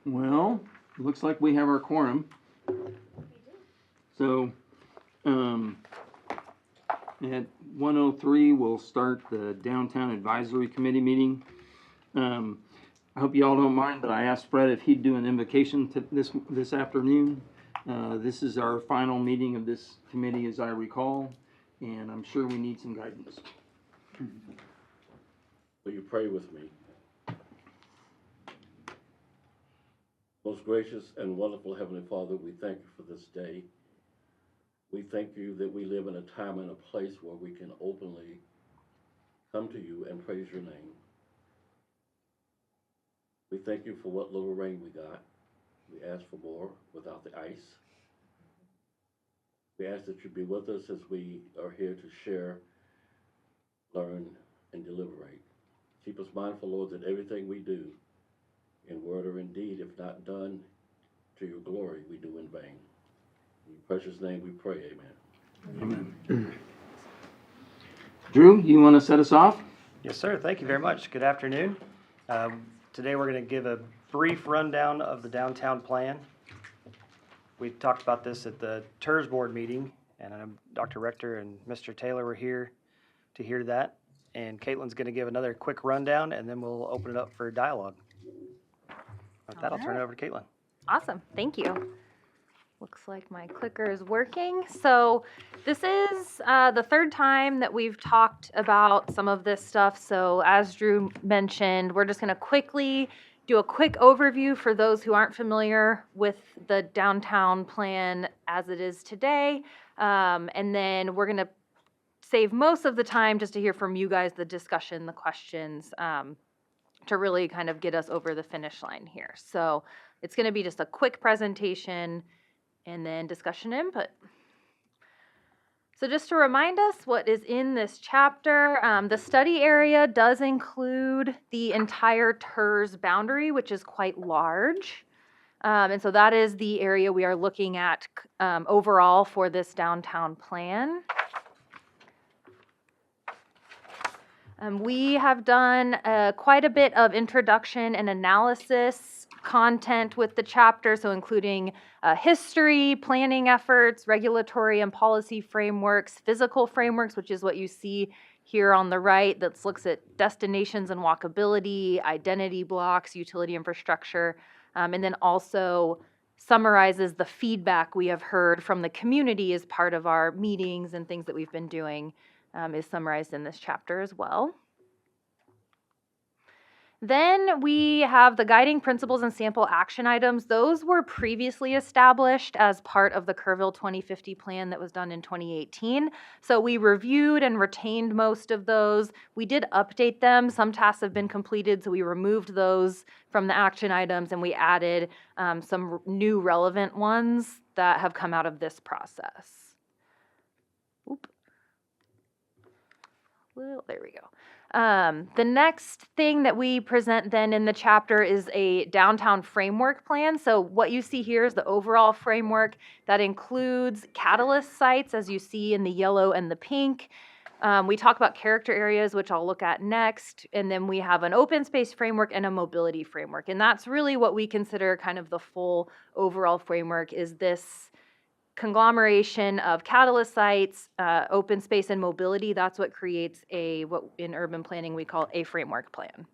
Well, looks like we have our quorum. So, at 1:03, we'll start the Downtown Advisory Committee meeting. I hope you all don't mind, but I asked Fred if he'd do an invocation to this afternoon. This is our final meeting of this committee, as I recall, and I'm sure we need some guidance. Will you pray with me? Most gracious and wonderful Heavenly Father, we thank you for this day. We thank you that we live in a time and a place where we can openly come to you and praise your name. We thank you for what little rain we got. We ask for more without the ice. We ask that you be with us as we are here to share, learn, and deliberate. Keep us mindful, Lord, that everything we do, in word or in deed, if not done to your glory, we do in vain. In your precious name we pray, amen. Amen. Drew, you want to set us off? Yes, sir. Thank you very much. Good afternoon. Today we're going to give a brief rundown of the downtown plan. We talked about this at the Tirz board meeting, and Dr. Rector and Mr. Taylor were here to hear that. And Caitlin's going to give another quick rundown, and then we'll open it up for dialogue. With that, I'll turn it over to Caitlin. Awesome. Thank you. Looks like my clicker is working. So this is the third time that we've talked about some of this stuff. So as Drew mentioned, we're just going to quickly do a quick overview for those who aren't familiar with the downtown plan as it is today. And then we're going to save most of the time just to hear from you guys, the discussion, the questions, to really kind of get us over the finish line here. So it's going to be just a quick presentation and then discussion input. So just to remind us what is in this chapter, the study area does include the entire Tirz boundary, which is quite large. And so that is the area we are looking at overall for this downtown plan. We have done quite a bit of introduction and analysis content with the chapter, so including history, planning efforts, regulatory and policy frameworks, physical frameworks, which is what you see here on the right, that looks at destinations and walkability, identity blocks, utility infrastructure, and then also summarizes the feedback we have heard from the community as part of our meetings and things that we've been doing. Is summarized in this chapter as well. Then we have the guiding principles and sample action items. Those were previously established as part of the Kerrville 2050 plan that was done in 2018. So we reviewed and retained most of those. We did update them. Some tasks have been completed, so we removed those from the action items and we added some new relevant ones that have come out of this process. Oop. Well, there we go. The next thing that we present then in the chapter is a downtown framework plan. So what you see here is the overall framework that includes catalyst sites, as you see in the yellow and the pink. We talk about character areas, which I'll look at next. And then we have an open space framework and a mobility framework. And that's really what we consider kind of the full overall framework, is this conglomeration of catalyst sites, open space, and mobility. That's what creates what in urban planning we call a framework plan.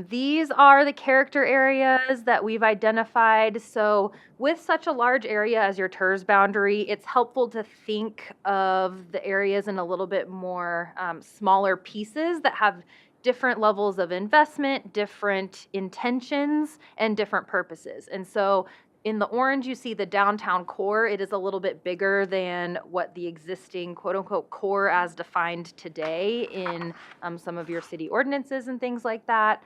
These are the character areas that we've identified. So with such a large area as your Tirz boundary, it's helpful to think of the areas in a little bit more smaller pieces that have different levels of investment, different intentions, and different purposes. And so in the orange, you see the downtown core. It is a little bit bigger than what the existing quote-unquote core as defined today in some of your city ordinances and things like that.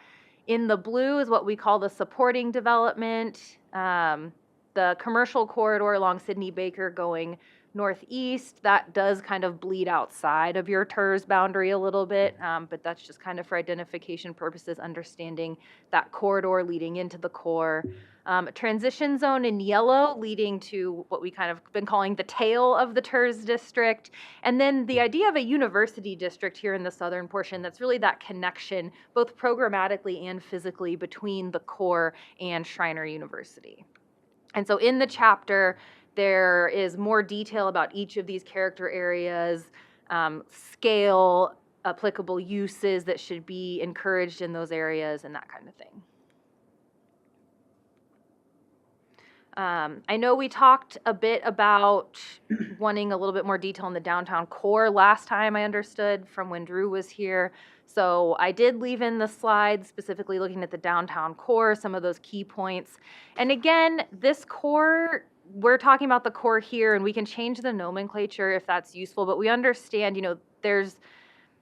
In the blue is what we call the supporting development, the commercial corridor along Sidney Baker going northeast, that does kind of bleed outside of your Tirz boundary a little bit, but that's just kind of for identification purposes, understanding that corridor leading into the core. A transition zone in yellow leading to what we kind of been calling the tail of the Tirz district. And then the idea of a university district here in the southern portion, that's really that connection, both programmatically and physically, between the core and Schreiner University. And so in the chapter, there is more detail about each of these character areas, scale, applicable uses that should be encouraged in those areas, and that kind of thing. I know we talked a bit about wanting a little bit more detail in the downtown core last time, I understood, from when Drew was here. So I did leave in the slides specifically looking at the downtown core, some of those key points. And again, this core, we're talking about the core here, and we can change the nomenclature if that's useful, but we understand, there's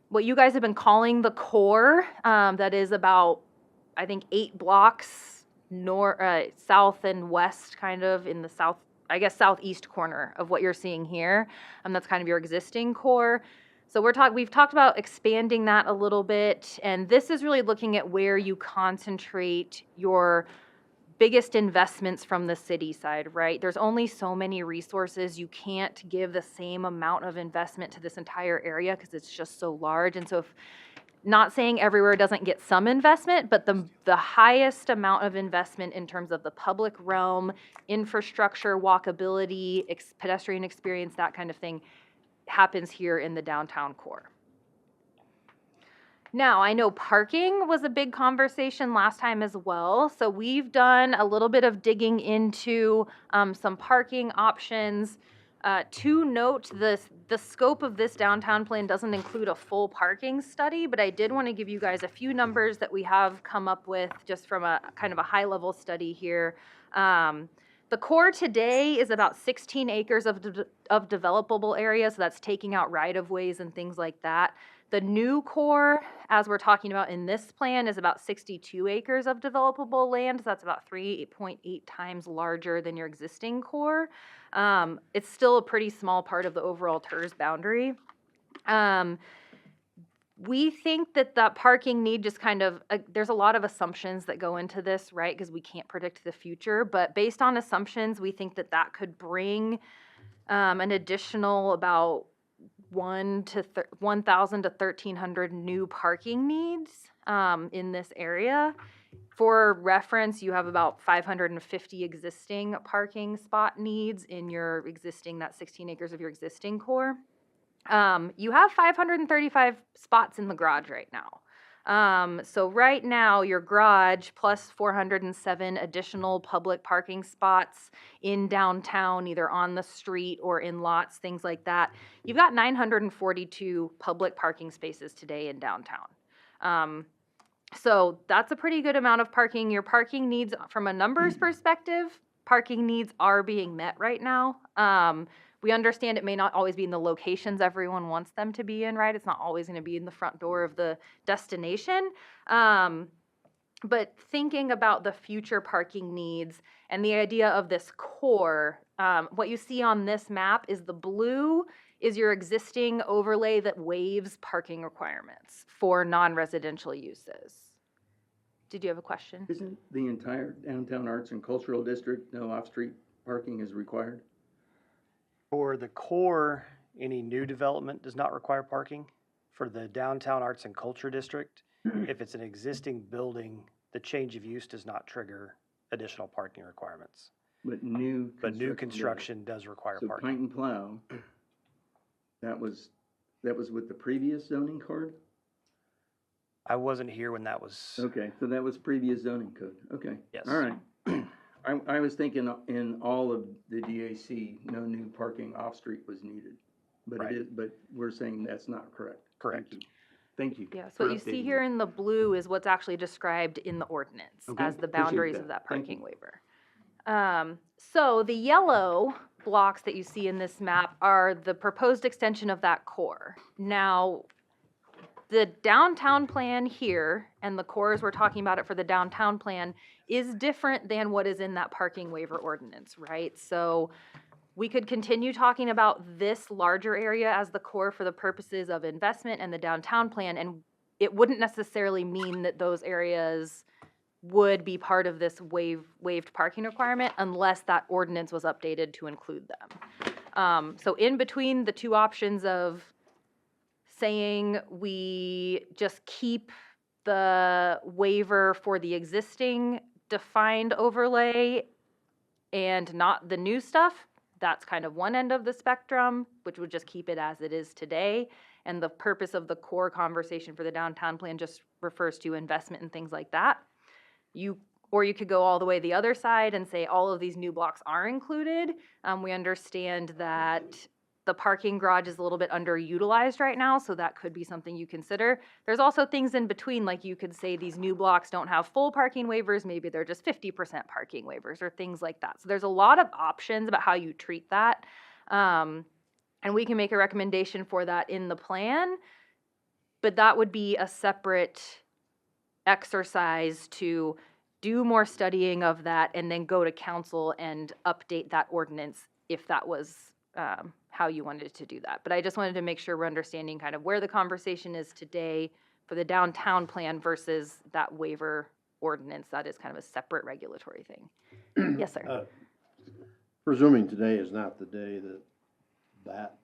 what you guys have been calling the core, that is about, I think, 8 blocks south and west, kind of in the southeast corner of what you're seeing here. That's kind of your existing core. So we've talked about expanding that a little bit, and this is really looking at where you concentrate your biggest investments from the city side, right? There's only so many resources. You can't give the same amount of investment to this entire area because it's just so large. And so if not saying everywhere doesn't get some investment, but the highest amount of investment in terms of the public realm, infrastructure, walkability, pedestrian experience, that kind of thing, happens here in the downtown core. Now, I know parking was a big conversation last time as well, so we've done a little bit of digging into some parking options. To note, the scope of this downtown plan doesn't include a full parking study, but I did want to give you guys a few numbers that we have come up with just from a kind of a high-level study here. The core today is about 16 acres of developable area, so that's taking out right-of-ways and things like that. The new core, as we're talking about in this plan, is about 62 acres of developable land. So that's about 3.8 times larger than your existing core. It's still a pretty small part of the overall Tirz boundary. We think that parking need just kind of, there's a lot of assumptions that go into this, right? Because we can't predict the future. But based on assumptions, we think that could bring an additional about 1,000 to 1,300 new parking needs in this area. For reference, you have about 550 existing parking spot needs in your existing, that 16 acres of your existing core. You have 535 spots in the garage right now. So right now, your garage plus 407 additional public parking spots in downtown, either on the street or in lots, things like that. You've got 942 public parking spaces today in downtown. So that's a pretty good amount of parking. Your parking needs, from a numbers perspective, parking needs are being met right now. We understand it may not always be in the locations everyone wants them to be in, right? It's not always going to be in the front door of the destination. But thinking about the future parking needs and the idea of this core, what you see on this map is the blue is your existing overlay that waives parking requirements for non-residential uses. Did you have a question? Isn't the entire downtown arts and cultural district, no off-street parking is required? For the core, any new development does not require parking. For the downtown arts and culture district, if it's an existing building, the change of use does not trigger additional parking requirements. But new construction does require so parking. Pint and Plow, that was with the previous zoning code? I wasn't here when that was. Okay, so that was previous zoning code. Okay. Yes. All right. I was thinking in all of the DAC, no new parking off-street was needed. But Right. it is, but we're saying that's not correct. Correct. Thank you. Yeah, so for what you see updating here me. in the blue is what's actually described in the ordinance Okay, as the appreciate boundaries that. of that Thank parking you. waiver. So the yellow blocks that you see in this map are the proposed extension of that core. Now, the downtown plan here and the cores we're talking about it for the downtown plan is different than what is in that parking waiver ordinance, right? So we could continue talking about this larger area as the core for the purposes of investment and the downtown plan, and it wouldn't necessarily mean that those areas would be part of this waived parking requirement unless that ordinance was updated to include them. So in between the two options of saying we just keep the waiver for the existing defined overlay and not the new stuff, that's kind of one end of the spectrum, which would just keep it as it is today. And the purpose of the core conversation for the downtown plan just refers to investment and things like that. Or you could go all the way the other side and say all of these new blocks are included. We understand that the parking garage is a little bit underutilized right now, so that could be something you consider. There's also things in between, like you could say these new blocks don't have full parking waivers, maybe they're just 50% parking waivers or things like that. So there's a lot of options about how you treat that. And we can make a recommendation for that in the plan, but that would be a separate exercise to do more studying of that and then go to council and update that ordinance if that was how you wanted to do that. But I just wanted to make sure we're understanding kind of where the conversation is today for the downtown plan versus that waiver ordinance. That is kind of a separate regulatory thing. Yes, sir. Presuming today is not the day that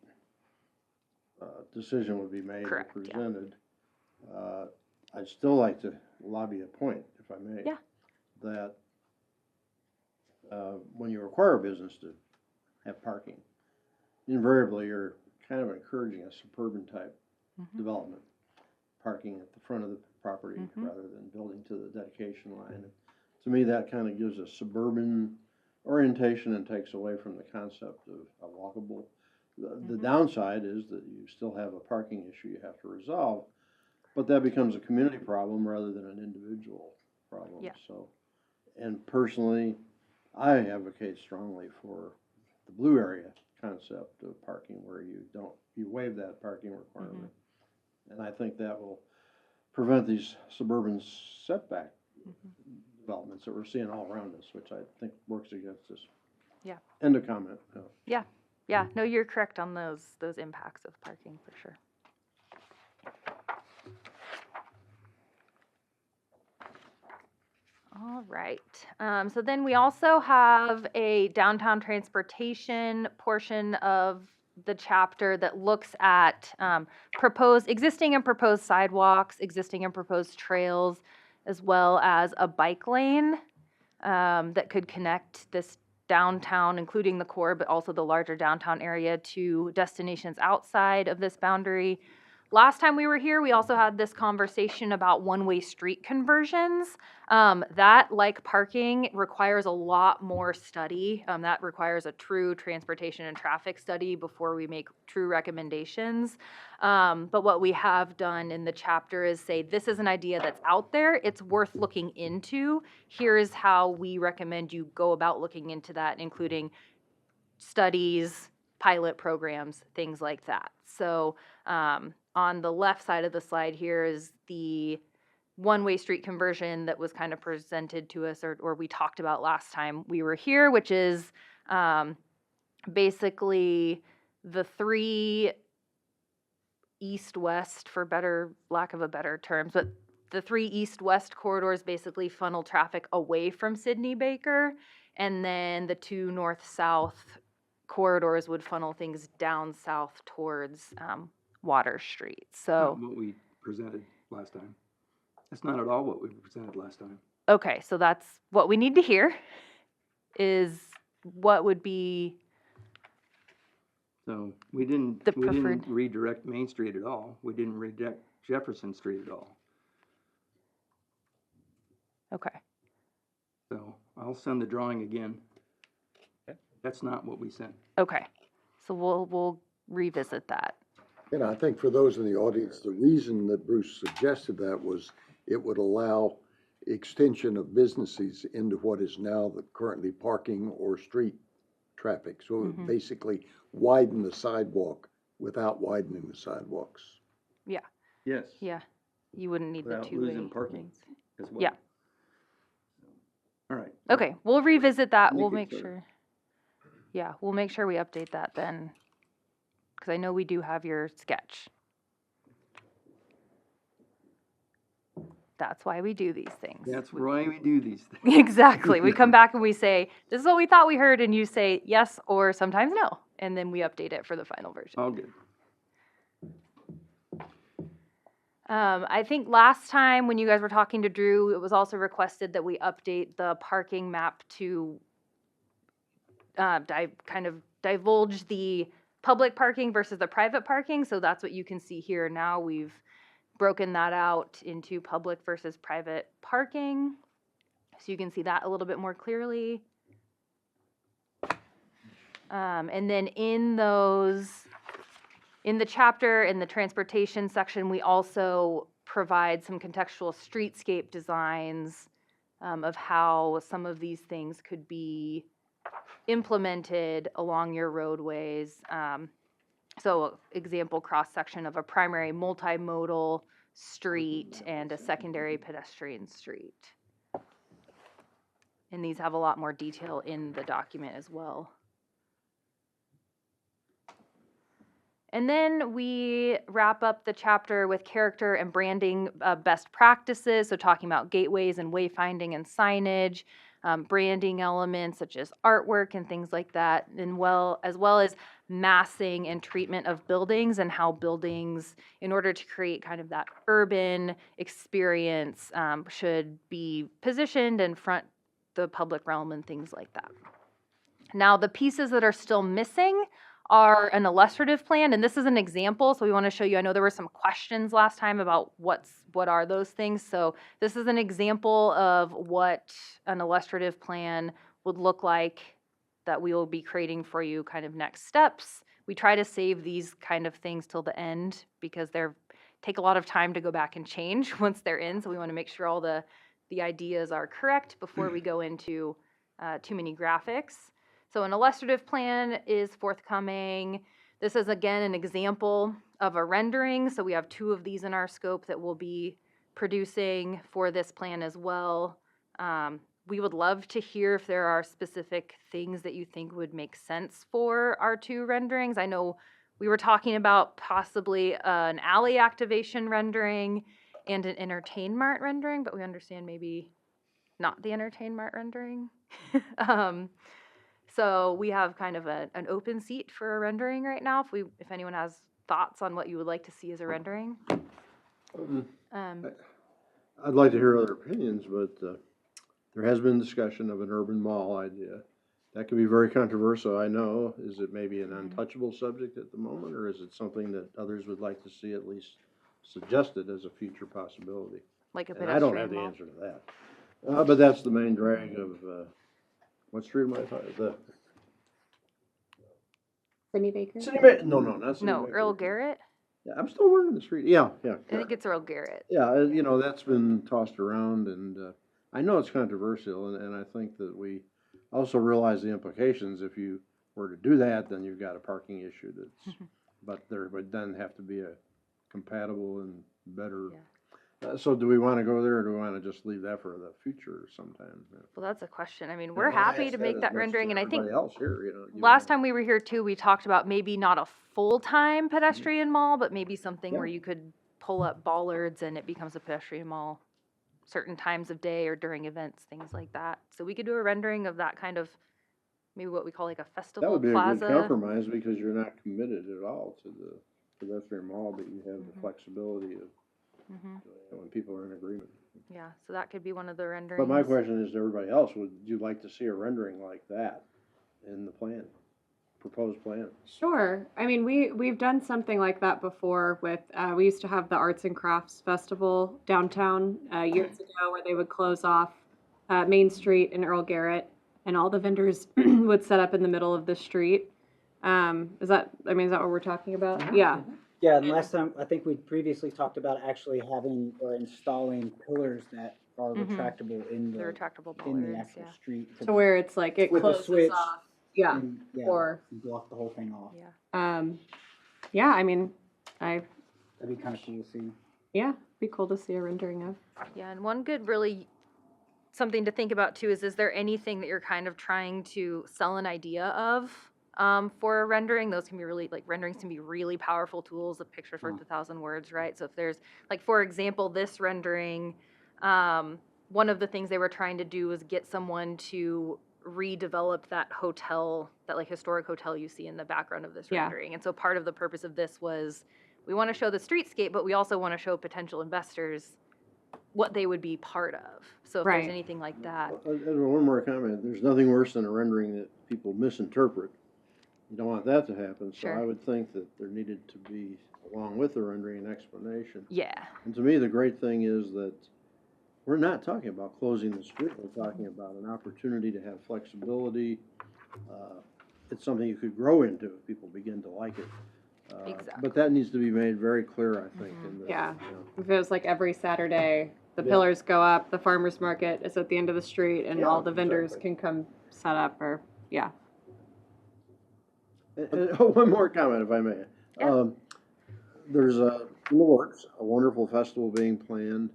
decision would be made or Correct, yeah. presented, I'd still like to lobby a point, if I may. Yeah. That when you require a business to have parking, invariably you're kind of encouraging a suburban type development, parking at the front of the property rather than building to the dedication line. And to me, that kind of gives a suburban orientation and takes away from the concept of a walkable. The downside is that you still have a parking issue you have to resolve, but that becomes a community problem rather than an individual problem. Yeah. So, and personally, I advocate strongly for the blue area concept of parking where you waive that parking requirement. And I think that will prevent these suburban setback developments that we're seeing all around us, which I think works against us. Yeah. End of comment. Yeah. Yeah. No, you're correct on those impacts of parking for sure. All right. So then we also have a downtown transportation portion of the chapter that looks at existing and proposed sidewalks, existing and proposed trails, as well as a bike lane that could connect this downtown, including the core, but also the larger downtown area to destinations outside of this boundary. Last time we were here, we also had this conversation about one-way street conversions. That, like parking, requires a lot more study. That requires a true transportation and traffic study before we make true recommendations. But what we have done in the chapter is say, this is an idea that's out there. It's worth looking into. Here's how we recommend you go about looking into that, including studies, pilot programs, things like that. So on the left side of the slide here is the one-way street conversion that was kind of presented to us or we talked about last time we were here, which is basically the three east-west, for lack of a better terms, but the three east-west corridors basically funnel traffic away from Sidney Baker, and then the two north-south corridors would funnel things down south towards Water Street. So What we presented last time. That's not at all what we presented last time. okay, so that's what we need to hear is what would be So we didn't redirect Main Street at all. We didn't redirect Jefferson Street at all. okay. So I'll send the drawing again. Okay. That's not what we sent. Okay. So we'll revisit that. And I think for those in the audience, the reason that Bruce suggested that was it would allow extension of businesses into what is now the currently parking or street traffic. So it would basically widen the sidewalk without widening the sidewalks. Yeah. Yes. Yeah. You wouldn't need Without the two-way losing parking lanes. as well. Yeah. All right. Okay, we'll revisit that. Make We'll it make clear. sure. Yeah, we'll make sure we update that then, because I know we do have your sketch. That's why we do these things. That's why we do these things. Exactly. We come back and we say, this is what we thought we heard, and you say yes or sometimes no, and then we update it for the final version. All good. I think last time when you guys were talking to Drew, it was also requested that we update the parking map to kind of divulge the public parking versus the private parking. So that's what you can see here now. We've broken that out into public versus private parking. So you can see that a little bit more clearly. And then in the chapter, in the transportation section, we also provide some contextual streetscape designs of how some of these things could be implemented along your roadways. So example cross-section of a primary multimodal street and a secondary pedestrian street. And these have a lot more detail in the document as well. And then we wrap up the chapter with character and branding best practices, so talking about gateways and wayfinding and signage, branding elements such as artwork and things like that, and as well as massing and treatment of buildings and how buildings, in order to create kind of that urban experience, should be positioned and front the public realm and things like that. Now, the pieces that are still missing are an illustrative plan, and this is an example, so we want to show you. I know there were some questions last time about what are those things, so this is an example of what an illustrative plan would look like that we will be creating for you, kind of next steps. We try to save these kind of things till the end because they take a lot of time to go back and change once they're in, so we want to make sure all the ideas are correct before we go into too many graphics. So an illustrative plan is forthcoming. This is, again, an example of a rendering. So we have 2 of these in our scope that we'll be producing for this plan as well. We would love to hear if there are specific things that you think would make sense for our 2 renderings. I know we were talking about possibly an alley activation rendering and an Entertain Mart rendering, but we understand maybe not the Entertain Mart rendering. So we have kind of an open seat for a rendering right now. If anyone has thoughts on what you would like to see as a rendering. I'd like to hear other opinions, but there has been discussion of an urban mall idea. That could be very controversial, I know. Is it maybe an untouchable subject at the moment, or is it something that others would like to see at least suggested as a future possibility? Like a And pedestrian I don't have the mall. answer to that. But that's the main drag of, what street am I talking? Cindy Baker? No, not Cindy No, Baker. Earl Garrett? Yeah, I'm still learning the street. Yeah. I think it's Earl Garrett. Yeah, that's been tossed around, and I know it's controversial, and I think that we also realize the implications. If you were to do that, then you've got a parking issue that's, but there would then have to be a compatible and better. Yeah. So do we want to go there, or do we want to just leave that for the future sometime? Well, that's a question. I mean, we're happy to make that rendering, and I think everybody else here, last time we were here too, we talked about maybe not a full-time pedestrian mall, but maybe something where you could pull up bollards and it becomes a pedestrian mall certain times of day or during events, things like that. So we could do a rendering of that kind of, maybe what we call like a That festival would be a plaza. good compromise, because you're not committed at all to the pedestrian mall, but you have the flexibility of when people are in agreement. Yeah, so that could be one of the renderings. But my question is to everybody else, would you like to see a rendering like that in the plan, proposed plan? Sure. I mean, we've done something like that before with, we used to have the Arts and Crafts Festival downtown years ago, where they would close off Main Street in Earl Garrett, and all the vendors would set up in the middle of the street. Is that what we're talking about? Yeah. Yeah, and last time, I think we previously talked about actually having or installing pillars that are retractable in The the retractable in the bollards, actual yeah. street. To where it's like it With a closes switch. off. Yeah. And, Or block the whole thing off. Yeah. yeah, I mean, That'd be kind of cool to see. yeah, be cool to see a rendering of. Yeah, and one good really something to think about too is there anything that you're kind of trying to sell an idea of for a rendering? Those can be really, like, renderings can be really powerful tools. A picture's worth 1,000 words, right? So if there's, like, for example, this rendering, one of the things they were trying to do was get someone to redevelop that hotel, that like historic hotel you see in the background of this Yeah. rendering. And so part of the purpose of this was we want to show the streetscape, but we also want to show potential investors what they would be part of. So if Right. there's anything like that. One more comment, there's nothing worse than a rendering that people misinterpret. You don't want that to happen, so Sure. I would think that there needed to be, along with the rendering, an explanation. Yeah. And to me, the great thing is that we're not talking about closing the street, we're talking about an opportunity to have flexibility. It's something you could grow into if people begin to like it. Exactly. But that needs to be made very clear, I think, in the, Yeah. you know. If it was like every Saturday, the Yeah. pillars go up, the farmer's market is at the end of the street, and Yeah, all the vendors exactly. can come set up, or, yeah. One more comment, if I may. Yeah. There's in the works, a wonderful festival being planned,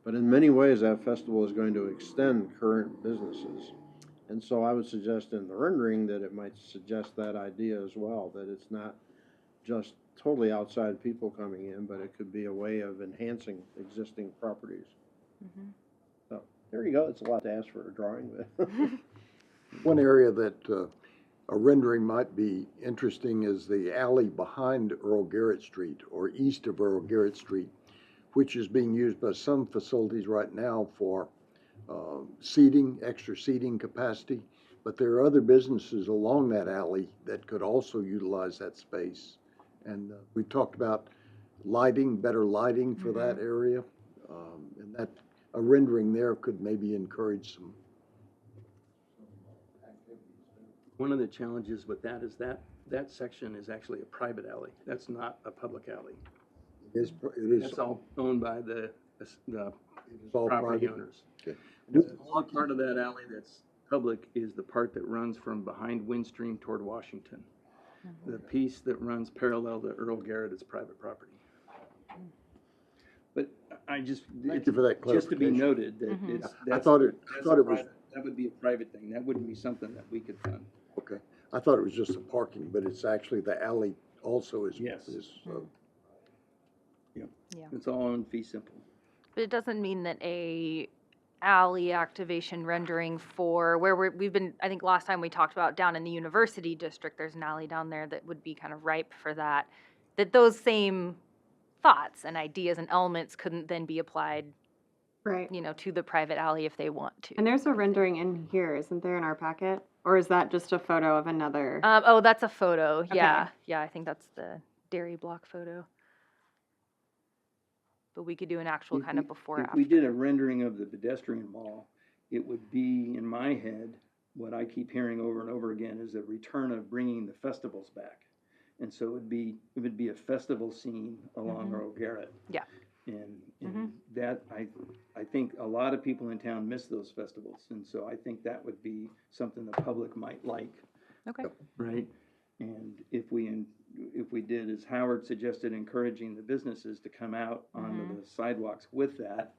but in many ways, that festival is going to extend current businesses. And so I would suggest in the rendering that it might suggest that idea as well, that it's not just totally outside people coming in, but it could be a way of enhancing existing properties. Mm-hmm. So, there you go, it's a lot to ask for a drawing, but. One area that a rendering might be interesting is the alley behind Earl Garrett Street or east of Earl Garrett Street, which is being used by some facilities right now for seating, extra seating capacity. But there are other businesses along that alley that could also utilize that space. And we talked about lighting, better lighting for that area. And that a rendering there could maybe encourage some. One of the challenges with that is that section is actually a private alley. That's not a public alley. It is That's all owned by the all property private. owners. Okay. The only part of that alley that's public is the part that runs from behind Windstream toward Washington. The piece that runs parallel to Earl Garrett is private property. But I just, Thank you for that just to be clarification. noted that it's, I thought it was, that would be a private thing. That wouldn't be something that we could fund. okay. I thought it was just the parking, but it's actually the alley also is. Yes. Yeah. It's all on fee simple. But it doesn't mean that a alley activation rendering for where we've been, I think last time we talked about down in the university district, there's an alley down there that would be kind of ripe for that, that those same thoughts and ideas and elements couldn't then be applied, Right. you know, to the private alley if they want to. And there's a rendering in here, isn't there, in our packet? Or is that just a photo of another? Oh, that's a photo. Okay. Yeah. Yeah, I think that's the dairy block photo. But we could do an actual kind of before If after. we did a rendering of the pedestrian mall, it would be, in my head, what I keep hearing over and over again is the return of bringing the festivals back. And so it would be a festival scene along Earl Garrett. Yeah. And that, I think a lot of people in town miss those festivals. And so I think that would be something the public might like. Okay. Right? And if we did, as Howard suggested, encouraging the businesses to come out onto the sidewalks with that,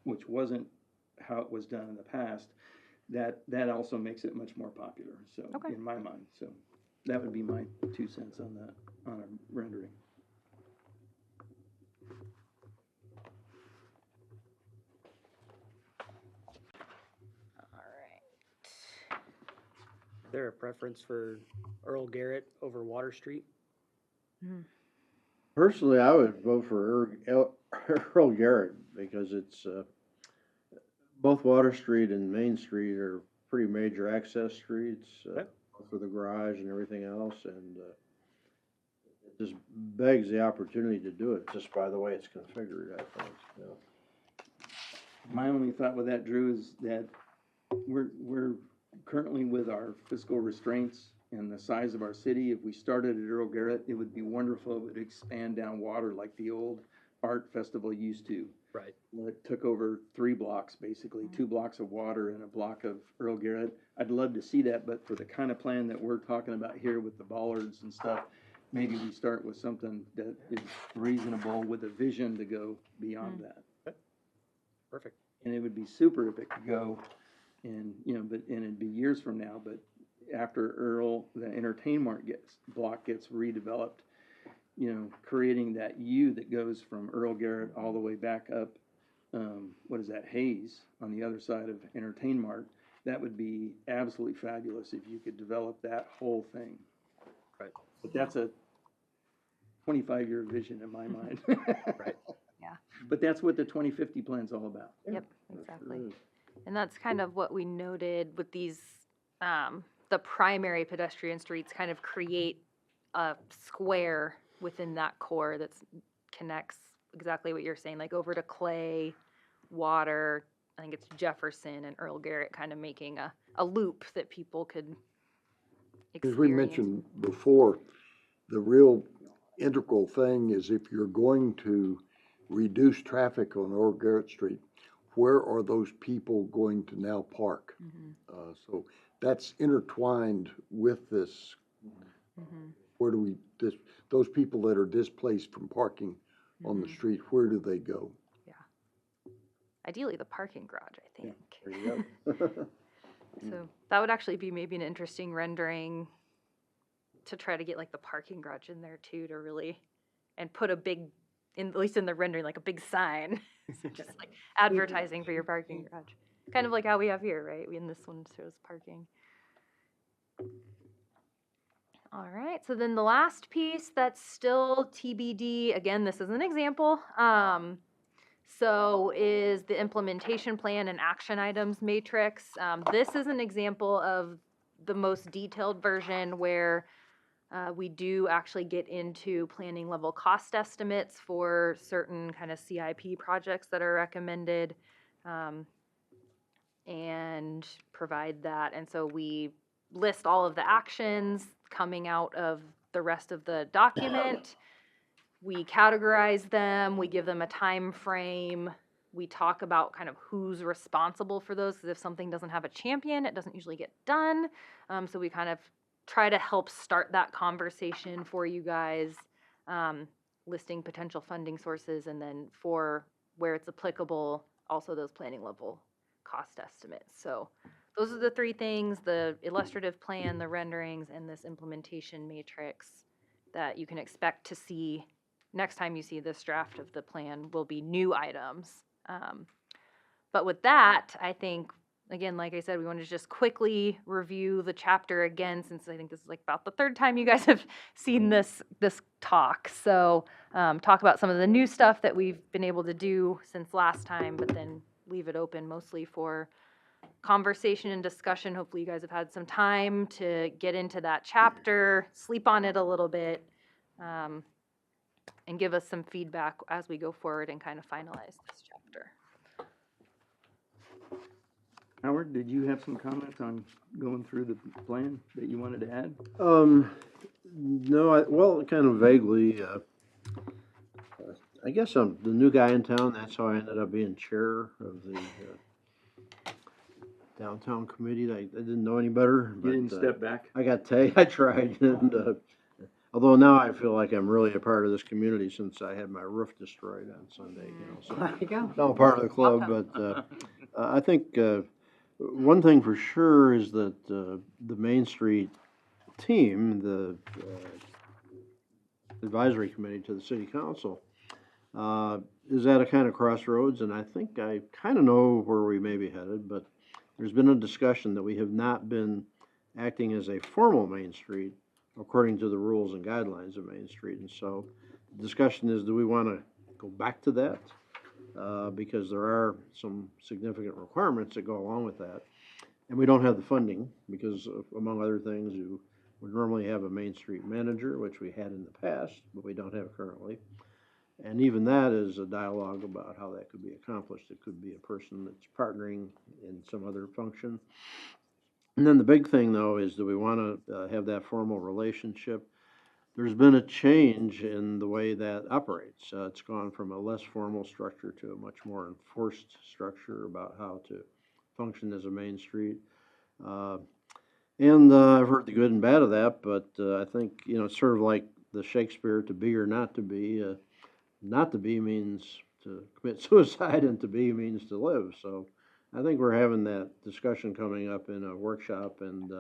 which wasn't how it was done in the past, that also makes it much more popular, so, Okay. in my mind. So that would be my 2 cents on that, on a rendering. All right. Is there a preference for Earl Garrett over Water Street? Personally, I would vote for Earl Garrett because it's, both Water Street and Main Street are pretty major access streets for the garage and everything else, and it just begs the opportunity to do it just by the way it's configured, I think. You know. My only thought with that, Drew, is that we're currently with our fiscal restraints and the size of our city. If we started at Earl Garrett, it would be wonderful. It would expand down water like the old art festival used to. Right. Well, it took over 3 blocks, basically, 2 blocks of water and a block of Earl Garrett. I'd love to see that, but for the kind of plan that we're talking about here with the bollards and stuff, maybe we start with something that is reasonable with a vision to go beyond that. Perfect. And it would be super if it could go and, and it'd be years from now, but after Earl, the Entertainment block gets redeveloped, creating that U that goes from Earl Garrett all the way back up, what is that, Hayes, on the other side of Entertainment, that would be absolutely fabulous if you could develop that whole thing. Right. But that's a 25-year vision in my mind. Right. Yeah. But that's what the 2050 plan's all about. Yep, exactly. And that's kind of what we noted with these, the primary pedestrian streets kind of create a square within that core that connects exactly what you're saying, like over to Clay, Water, I think it's Jefferson and Earl Garrett, kind of making a loop that people could experience. As we mentioned before, the real integral thing is if you're going to reduce traffic on Earl Garrett Street, where are those people going to now park? So that's intertwined with this. Where do we, those people that are displaced from parking on the street, where do they go? Ideally, the parking garage, I think. There you go. So that would actually be maybe an interesting rendering to try to get like the parking garage in there too, to really, and put a big, at least in the rendering, like a big sign, so just like advertising for your parking garage. Kind of like how we have here, right? In this one shows parking. All right, so then the last piece that's still TBD, again, this is an example, so is the implementation plan and action items matrix. This is an example of the most detailed version where we do actually get into planning level cost estimates for certain kind of CIP projects that are recommended, and provide that. And so we list all of the actions coming out of the rest of the document. We categorize them, we give them a time frame, we talk about kind of who's responsible for those, because if something doesn't have a champion, it doesn't usually get done. So we kind of try to help start that conversation for you guys, listing potential funding sources, and then for where it's applicable, also those planning level cost estimates. So those are the three things: the illustrative plan, the renderings, and this implementation matrix that you can expect to see next time you see this draft of the plan will be new items. But with that, I think, again, like I said, we want to just quickly review the chapter again, since I think this is like about the third time you guys have seen this talk. So talk about some of the new stuff that we've been able to do since last time, but then leave it open mostly for conversation and discussion. Hopefully you guys have had some time to get into that chapter, sleep on it a little bit, and give us some feedback as we go forward and kind of finalize this chapter. Howard, did you have some comments on going through the plan that you wanted to add? No, well, kind of vaguely, I guess I'm the new guy in town. That's how I ended up being chair of the downtown committee. I didn't know any better. You didn't step back? I got I tried, and although now I feel like I'm really a part of this community since I had my roof destroyed on Sunday. So There you go. now I'm part of the club. But I think one thing for sure is that the Main Street team, the advisory committee to the city council, is at a kind of crossroads, and I think I kind of know where we may be headed, but there's been a discussion that we have not been acting as a formal Main Street according to the rules and guidelines of Main Street. And so the discussion is, do we want to go back to that? Because there are some significant requirements that go along with that. And we don't have the funding because, among other things, you would normally have a Main Street manager, which we had in the past, but we don't have currently. And even that is a dialogue about how that could be accomplished. It could be a person that's partnering in some other function. And then the big thing, though, is do we want to have that formal relationship? There's been a change in the way that operates. It's gone from a less formal structure to a much more enforced structure about how to function as a Main Street. And I've heard the good and bad of that, but I think, it's sort of like the Shakespeare, to be or not to be. Not to be means to commit suicide and to be a means to live. So I think we're having that discussion coming up in a workshop, and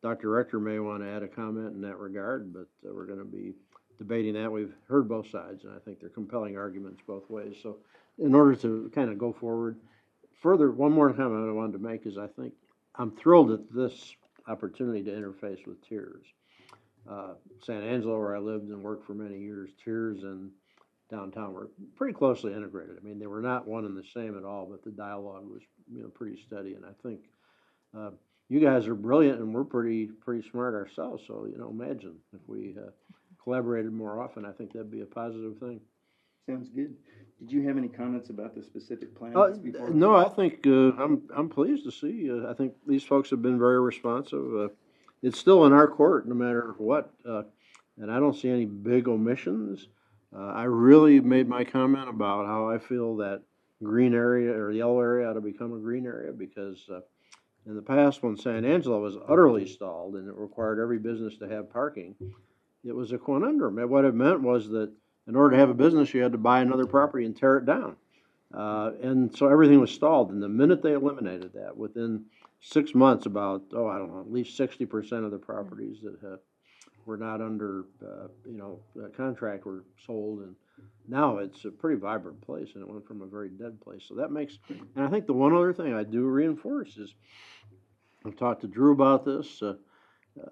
Dr. Rector may want to add a comment in that regard, but we're going to be debating that. We've heard both sides, and I think they're compelling arguments both ways. So in order to kind of go forward, further, one more comment I wanted to make is I think I'm thrilled at this opportunity to interface with Tirz. San Angelo, where I lived and worked for many years, Tirz and downtown were pretty closely integrated. I mean, they were not one and the same at all, but the dialogue was, pretty steady. And I think you guys are brilliant, and we're pretty smart ourselves. So, imagine if we collaborated more often. I think that'd be a positive thing. Sounds good. Did you have any comments about the specific plans before? No, I think I'm pleased to see. I think these folks have been very responsive. It's still in our court, no matter what, and I don't see any big omissions. I really made my comment about how I feel that green area or yellow area ought to become a green area, because in the past, when San Angelo was utterly stalled and it required every business to have parking, it was a conundrum. And what it meant was that in order to have a business, you had to buy another property and tear it down. And so everything was stalled. And the minute they eliminated that, within 6 months, about, at least 60% of the properties that were not under, contract were sold. And now it's a pretty vibrant place, and it went from a very dead place. So that makes, and I think the one other thing I do reinforce is, I've talked to Drew about this,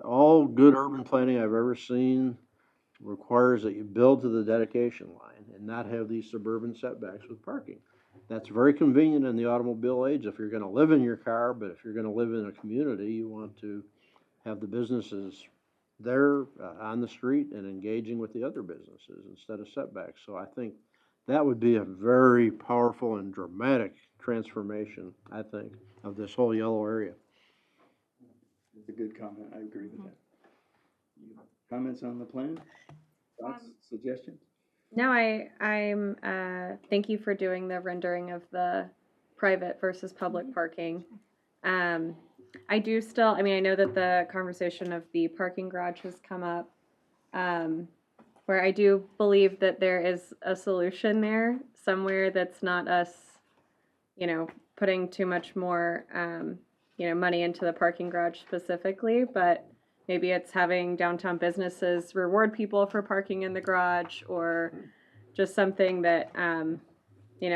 all good urban planning I've ever seen requires that you build to the dedication line and not have these suburban setbacks with parking. That's very convenient in the automobile age if you're going to live in your car, but if you're going to live in a community, you want to have the businesses there on the street and engaging with the other businesses instead of setbacks. So I think that would be a very powerful and dramatic transformation, I think, of this whole yellow area. It's a good comment. I agree with that. Comments on the plan? Thoughts, suggestions? No, I'm thank you for doing the rendering of the private versus public parking. I do still, I know that the conversation of the parking garage has come up, where I do believe that there is a solution there somewhere that's not us, putting too much more, money into the parking garage specifically, but maybe it's having downtown businesses reward people for parking in the garage, or just something that,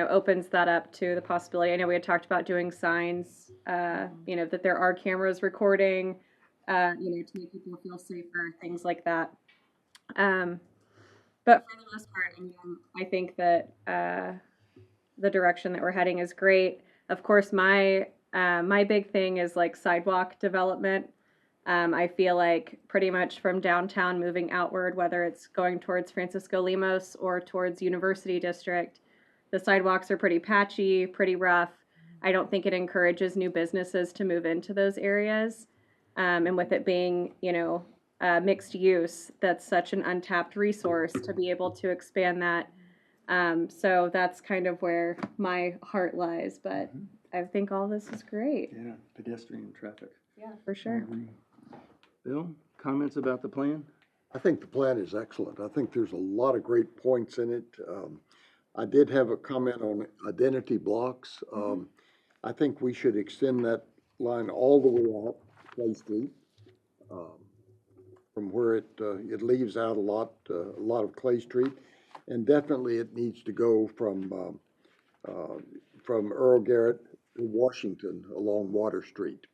opens that up to the possibility. I know we had talked about doing signs, that there are cameras recording, to make people feel safer, things like that. But for the most part, I think that the direction that we're heading is great. Of course, my big thing is like sidewalk development. I feel like pretty much from downtown moving outward, whether it's going towards Francisco Lemos or towards University District, the sidewalks are pretty patchy, pretty rough. I don't think it encourages new businesses to move into those areas. And with it being, mixed use, that's such an untapped resource to be able to expand that. So that's kind of where my heart lies, but I think all this is great. Yeah, pedestrian traffic. Yeah, for sure. Bill, comments about the plan? I think the plan is excellent. I think there's a lot of great points in it. I did have a comment on identity blocks. I think we should extend that line all the way out Clay Street, from where it leaves out a lot of Clay Street, and definitely it needs to go from Earl Garrett to Washington along Water Street,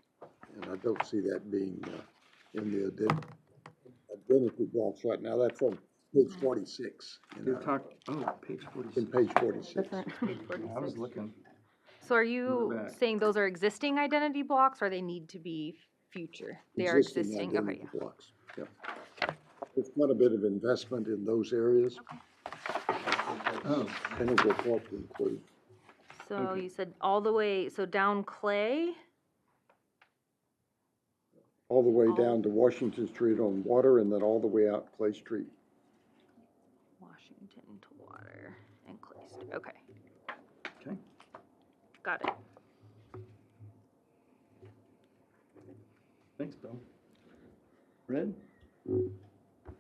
and I don't see that being in the identity blocks right now. That's on page 46. You're talking, page 46. In page 46. I was looking. So are you Move back. saying those are existing identity blocks, or they need to be future? They are existing, okay, identity yeah. blocks. Yep. There's quite a bit of investment in those areas. Oh, Integral Park to include. So you said all the way, so down Clay? All the way down to Washington Street on Water, and then all the way out Clay Street. Washington to Water and Clay Street, okay. okay. Got it. Thanks, Bill. Red?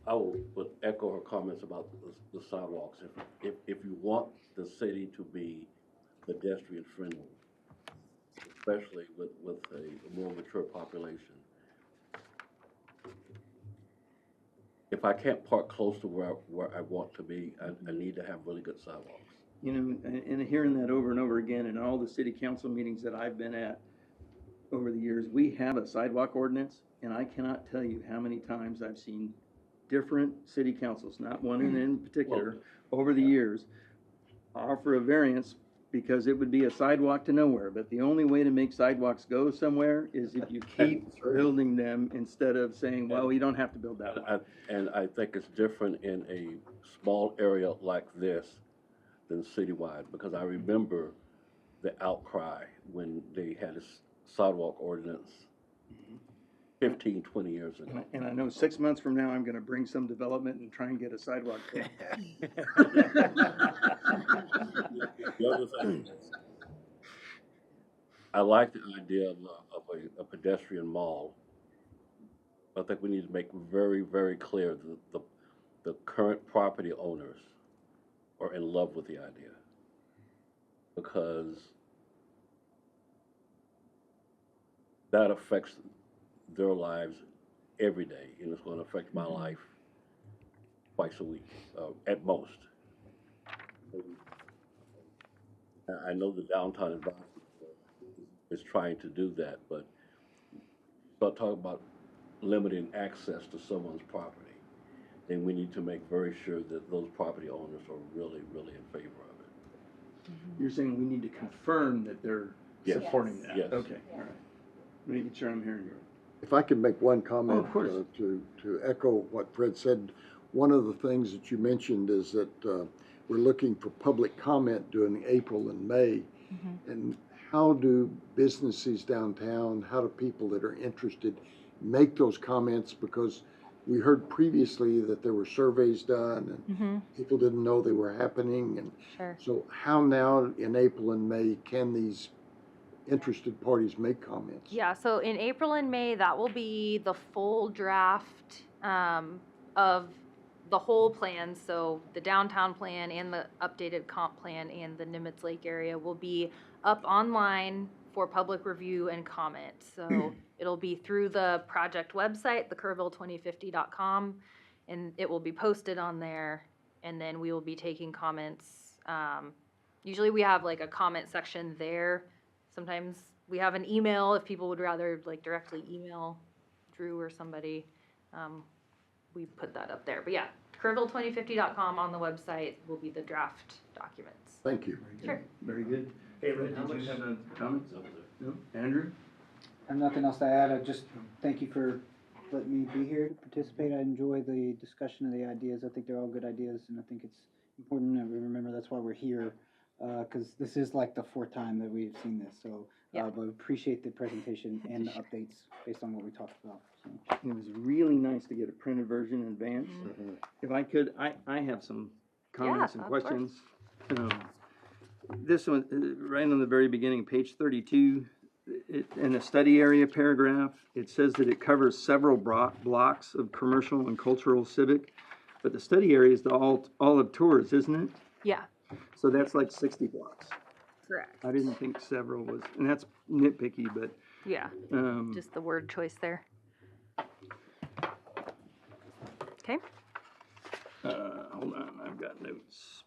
I would echo her comments about the sidewalks. If you want the city to be pedestrian friendly, especially with a more mature population, if I can't park close to where I want to be, I need to have really good sidewalks. You know, and hearing that over and over again in all the city council meetings that I've been at over the years, we have a sidewalk ordinance, and I cannot tell you how many times I've seen different city councils, not one in particular, over the years, offer a variance because it would be a sidewalk to nowhere. But the only way to make sidewalks go somewhere is if you keep building them instead of saying, well, you don't have to build that one. And I think it's different in a small area like this than citywide, because I remember the outcry when they had a sidewalk ordinance 15, 20 years ago. And I know 6 months from now, I'm gonna bring some development and try and get a sidewalk built. The other thing is, I like the idea of a pedestrian mall. I think we need to make very, very clear that the current property owners are in love with the idea, because that affects their lives every day, and it's going to affect my life twice a week, at most. I know the downtown advisory is trying to do that, but talking about limiting access to someone's property, then we need to make very sure that those property owners are really, really in favor of it. You're saying we need to confirm that they're Yes. supporting that? Yes. Okay, all right. Making sure I'm hearing you. If I could make one comment, Oh, of course. to echo what Fred said, one of the things that you mentioned is that we're looking for public comment during April and May. And how do businesses downtown, how do people that are interested make those comments? Because we heard previously that there were surveys done and people didn't know they were happening. And Sure. so how now in April and May can these interested parties make comments? Yeah, so in April and May, that will be the full draft of the whole plan. So the downtown plan and the updated comp plan and the Nimitz Lake area will be up online for public review and comment. So it'll be through the project website, the Kerrville2050.com, and it will be posted on there. And then we will be taking comments. Usually we have like a comment section there. Sometimes we have an email if people would rather like directly email Drew or somebody. We put that up there. But yeah, Kerrville2050.com on the website will be the draft documents. Thank you. Sure. Very good. Hey, Red, did you have a comment? No? Andrew? I have nothing else to add. I just thank you for letting me be here to participate. I enjoy the discussion of the ideas. I think they're all good ideas, and I think it's important that we remember that's why we're here, because this is like the fourth time that we've seen this. So, Yeah. but appreciate the presentation and the updates based on what we talked about. So. It was really nice to get a printed version in advance. If I could, I have some comments and of course. questions. This one, right on the very beginning, page 32, in the study area paragraph, it says that it covers several blocks of commercial and cultural civic, but the study area is all of Tirz, isn't it? Yeah, So that's like 60 blocks. correct. I didn't think several was, and that's nitpicky, but, Yeah, just the word choice there. Okay. hold on, I've got notes.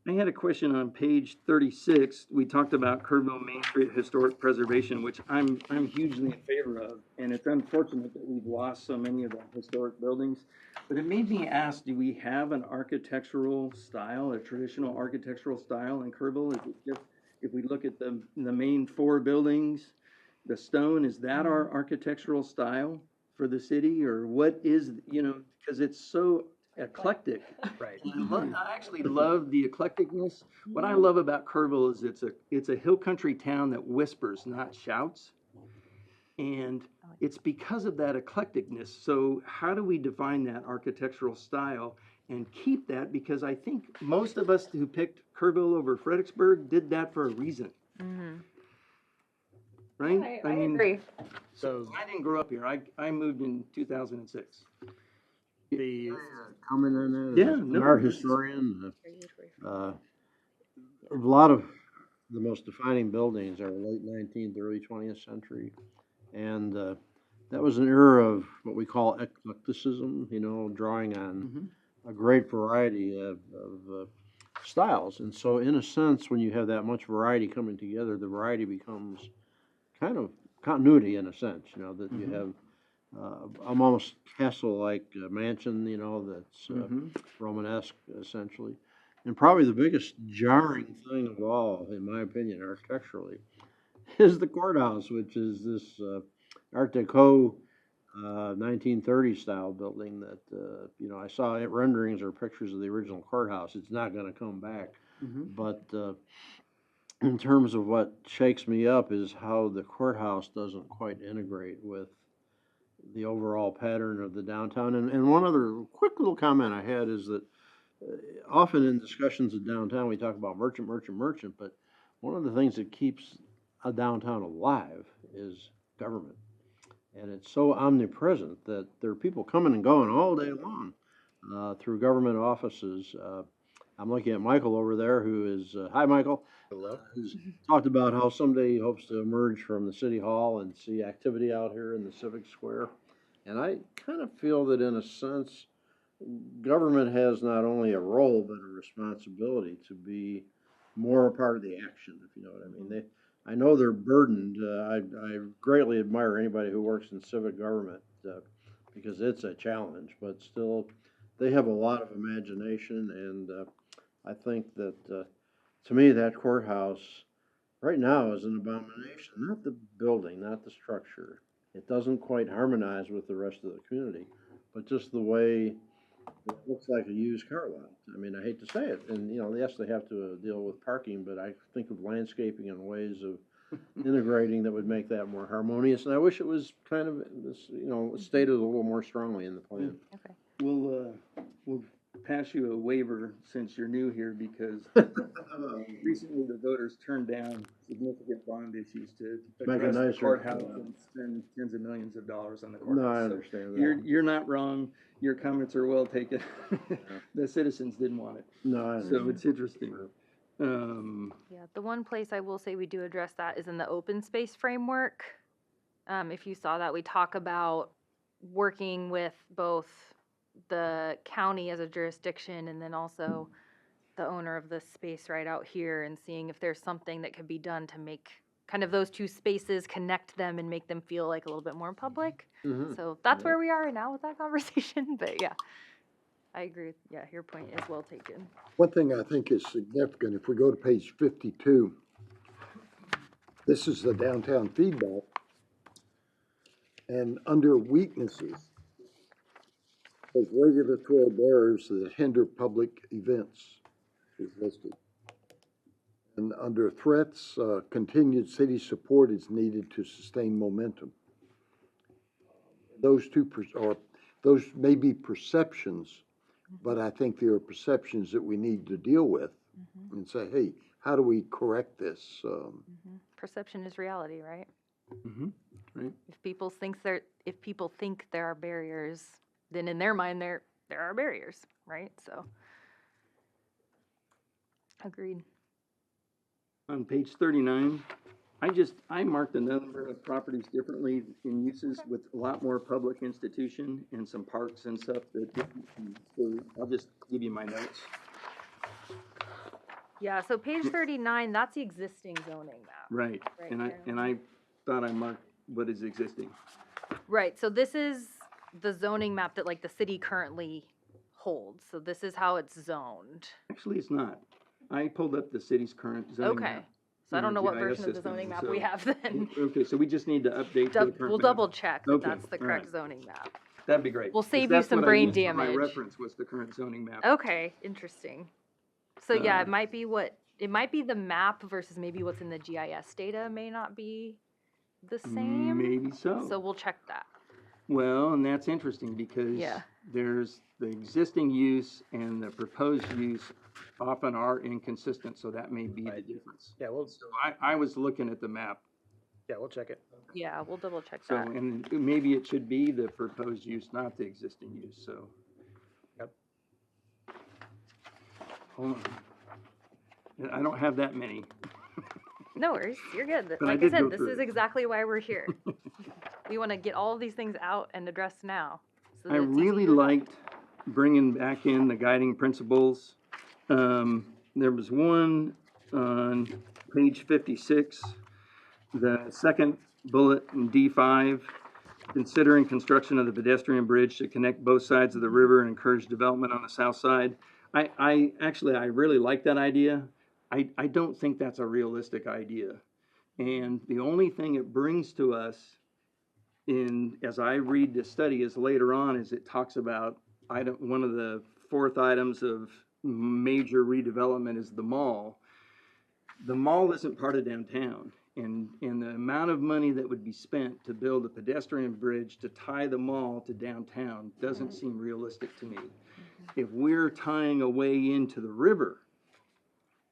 I had a question on page 36. We talked about Kerrville Main Street Historic Preservation, which I'm hugely in favor of. And it's unfortunate that we've lost so many of the historic buildings. But it made me ask, do we have an architectural style, a traditional architectural style in Kerrville? Is it just, if we look at the main four buildings, the stone, is that our architectural style for the city? Or what is, because it's so eclectic. Right. I actually love the eclecticness. What I love about Kerrville is it's a hill country town that whispers, not shouts. And it's because of that eclecticness. So how do we define that architectural style and keep that? Because I think most of us who picked Kerrville over Fredericksburg did that for a reason. Right? I agree. So I didn't grow up here. I moved in 2006. The, Comment on that? Yeah, As an no, art this- historian, a lot of the most defining buildings are late 19th, early 20th century. And that was an era of what we call eclecticism, you know, drawing on a great variety of styles. And so, in a sense, when you have that much variety coming together, the variety becomes kind of continuity in a sense, you know, that you have almost castle-like mansion, you know, that's Romanesque essentially. And probably the biggest jarring thing of all, in my opinion, architecturally, is the courthouse, which is this Art Deco 1930 style building that, you know, I saw it renderings or pictures of the original courthouse. It's not going to come back. But in terms of what shakes me up is how the courthouse doesn't quite integrate with the overall pattern of the downtown. And one other quick little comment I had is that often in discussions of downtown, we talk about merchant, but one of the things that keeps a downtown alive is government. And it's so omnipresent that there are people coming and going all day long through government offices. I'm looking at Michael over there, who is, hi, Michael. Hello. Who's talked about how someday he hopes to emerge from the city hall and see activity out here in the civic square. And I kind of feel that in a sense, government has not only a role, but a responsibility to be more a part of the action, if you know what I mean. I know they're burdened. I greatly admire anybody who works in civic government because it's a challenge, but still they have a lot of imagination. And I think that to me, that courthouse right now is an abomination, not the building, not the structure. It doesn't quite harmonize with the rest of the community, but just the way it looks like a used car lot. I mean, I hate to say it, and you know, yes, they have to deal with parking, but I think of landscaping and ways of integrating that would make that more harmonious. And I wish it was kind of, you know, stated a little more strongly in the plan. Okay. we'll pass you a waiver since you're new here because recently the voters turned down significant bond issues to Make it address the nicer. courthouse and spend tens of millions of dollars on the courthouse. No, I So understand that. you're not wrong. Your comments are well taken. The citizens didn't want it. No, I understand. So it's interesting. Yeah, the one place I will say we do address that is in the open space framework. If you saw that, we talk about working with both the county as a jurisdiction and then also the owner of the space right out here and seeing if there's something that could be done to make kind of those two spaces, connect them and make them feel like a little bit more public. So that's where we are right now with that conversation. But yeah, I agree. Yeah, your point is well taken. One thing I think is significant, if we go to page 52, this is the downtown feedback. And under weaknesses, there's regulatory barriers that hinder public events is listed. And under threats, continued city support is needed to sustain momentum. Those those may be perceptions, but I think there are perceptions that we need to deal with and say, hey, how do we correct this? Perception is reality, right? Right. If people think there are barriers, then in their mind there are barriers, right? So agreed. On page 39, I marked a number of properties differently in uses with a lot more public institution and some parks and stuff that, so I'll just give you my notes. Yeah, so page 39, that's the existing zoning map. Right, Right and there. I thought I marked what is existing. Right, so this is the zoning map that like the city currently holds. So this is how it's zoned. Actually, it's not. I pulled up the city's current zoning Okay. map. So I don't know what GIS version of the system, zoning map so- we have then. Okay, so we just need to update to the current We'll map. double check that Okay, that's the all correct right. zoning map. That'd be great. We'll 'cause save you that's some what I brain used for my damage. reference was the current zoning map. Okay, interesting. So yeah, it Uh, might be the map versus maybe what's in the GIS data may not be the same. Maybe so. So we'll check that. Well, and that's interesting because Yeah. there's the existing use and the proposed use often are inconsistent, so that may be the difference. Yeah, we'll So I was looking at the map, check it. Yeah, we'll double check so, that. and maybe it should be the proposed use, not the existing use, so. hold on. I don't have that many. No worries, you're good. But I Like I did go said, this through is it. exactly why we're here. We want to get all of these things out and addressed now. So I that it's easy really to adopt. liked bringing back in the guiding principles. There was one on page 56, the second bullet in D5, considering construction of the pedestrian bridge to connect both sides of the river and encourage development on the south side. I actually, I really like that idea. I don't think that's a realistic idea. And the only thing it brings to us as I read this study is later on, is it talks about one of the fourth items of major redevelopment is the mall. The mall isn't part of downtown, and the amount of money that would be spent to build a pedestrian bridge to tie the mall to downtown doesn't seem realistic to me. If we're tying a way into the river,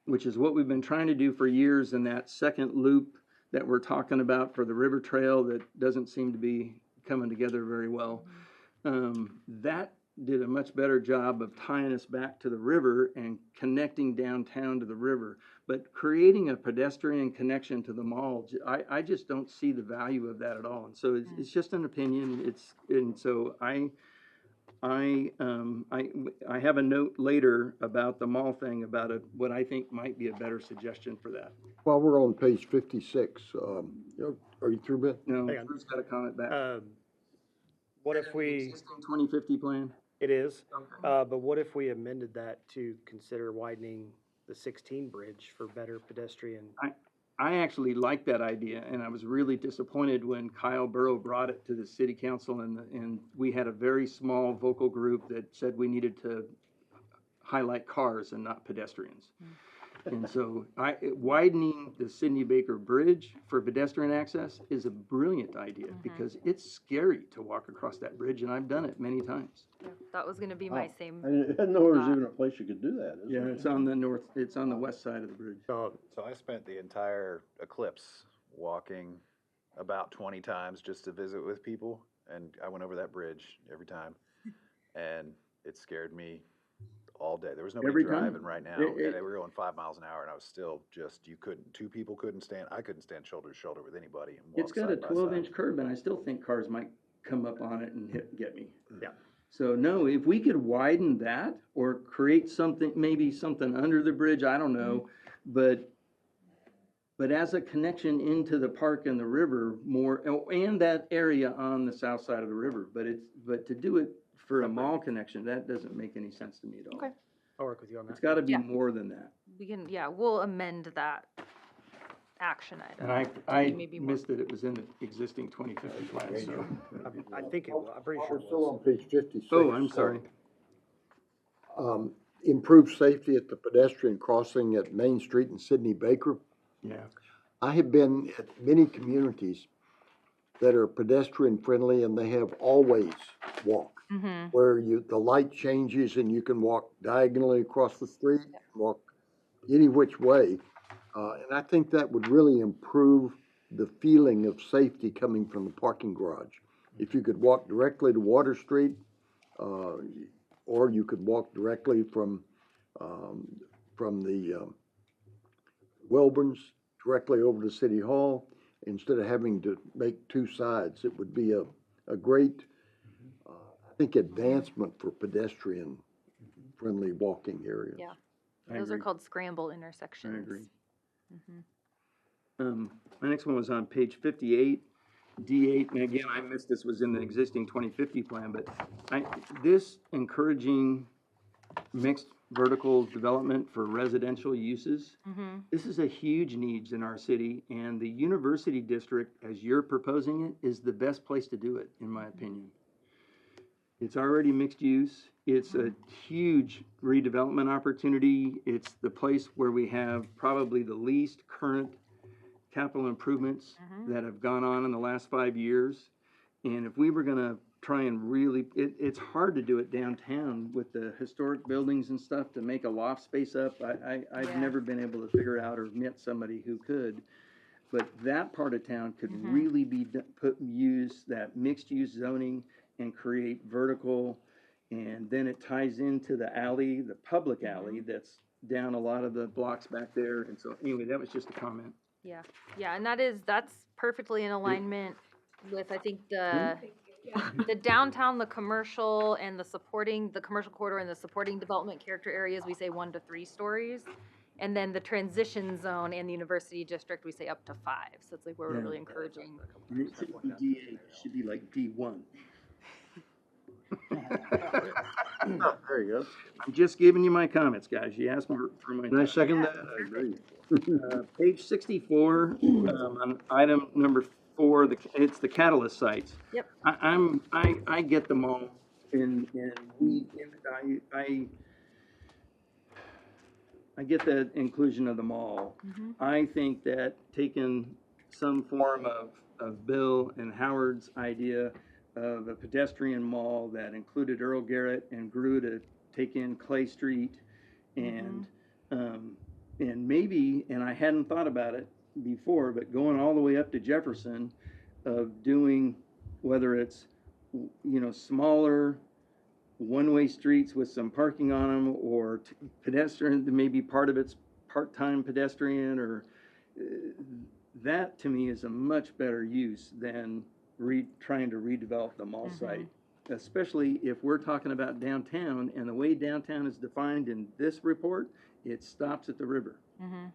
which is what we've been trying to do for years in that second loop that we're talking about for the river trail that doesn't seem to be coming together very well. That did a much better job of tying us back to the river and connecting downtown to the river. But creating a pedestrian connection to the mall, I just don't see the value of that at all. And so it's just an opinion. And so I have a note later about the mall thing, about what I think might be a better suggestion for that. While we're on page 56, are you through, Ben? No, Hang on. Drew's got a comment back. What if we, Existing 2050 plan? it is, but what if we amended that to consider widening the 16 bridge for better pedestrian? I actually like that idea, and I was really disappointed when Kyle Burrow brought it to the city council, and we had a very small vocal group that said we needed to highlight cars and not pedestrians. And so widening the Sidney Baker Bridge for pedestrian access is a brilliant idea, because it's scary to walk across that bridge, and I've done it many times. Yeah, that was going to be my same. I didn't know there was even a place you could do that, is Yeah, there? it's on the west side of the bridge. So So I spent the entire eclipse walking about 20 times just to visit with people, and I went over that bridge every time, and it scared me all day. There was nobody Every time. driving right now, It- and they were going 5 miles an hour, and I was still just, two people couldn't stand, I couldn't stand shoulder to shoulder with anybody and walk It's got a side by 12-inch side. curb, and I still think cars might come up on it and get me. Yeah. So no, if we could widen that or create something, maybe something under the bridge, I don't know, but as a connection into the park and the river more, and that area on the south side of the river, but to do it for a mall connection, that doesn't make any sense to me at all. Okay. I'll work with you on that. It's gotta be Yeah. more than that. We'll amend that action item. And to I be maybe more- missed that it was in the existing 2050 plan, so. I think it will, I'm pretty sure We're it still on was. page 56. Oh, I'm sorry. Improve safety at the pedestrian crossing at Main Street and Sidney Baker. Yeah. I have been at many communities that are pedestrian friendly, and they have always walk, where the light changes and you can walk diagonally across the street, walk any which way. And I think that would really improve the feeling of safety coming from the parking garage. If you could walk directly to Water Street, or you could walk directly from the Welborns directly over to City Hall, instead of having to make two sides, it would be a great, I think, advancement for pedestrian-friendly walking areas. Yeah. I Those are agree. called scramble intersections. I agree. My next one was on page 58, D8, and again, I missed this was in the existing 2050 plan, but this encouraging mixed vertical development for residential uses, this is a huge need in our city, and the university district, as you're proposing it, is the best place to do it, in my opinion. It's already mixed use. It's a huge redevelopment opportunity. It's the place where we have probably the least current capital improvements that have gone on in the last 5 years. And if we were gonna try and really, it's hard to do it downtown with the historic buildings and stuff to make a loft space up. I've never been able to figure out or met somebody who could. But that part of town could really be use that mixed use zoning and create vertical, and then it ties into the alley, the public alley down a lot of the blocks back there, and so, anyway, that was just a comment. Yeah, yeah, and that's perfectly in alignment with, I think, the downtown, the commercial, and the commercial corridor and the supporting development character areas, we say 1 to 3 stories. And then the transition zone and the university district, we say up to 5. So it's like we're really encouraging. And it shouldn't be D8, it should be like D1. There you go. I'm just giving you my comments, guys. You asked me for my. And I second Yeah, that, I agree. Page 64, on item number 4, it's the catalyst sites. Yep. I get them all, and I get the inclusion of them all. I think that taking some form of Bill and Howard's idea of a pedestrian mall that included Earl Garrett and grew to take in Clay Street and maybe, and I hadn't thought about it before, but going all the way up to Jefferson, of doing, whether it's, smaller one-way streets with some parking on them, or pedestrian, maybe part of it's part-time pedestrian, or that to me is a much better use than trying to redevelop the mall site. Especially if we're talking about downtown, and the way downtown is defined in this report, it stops at the river. And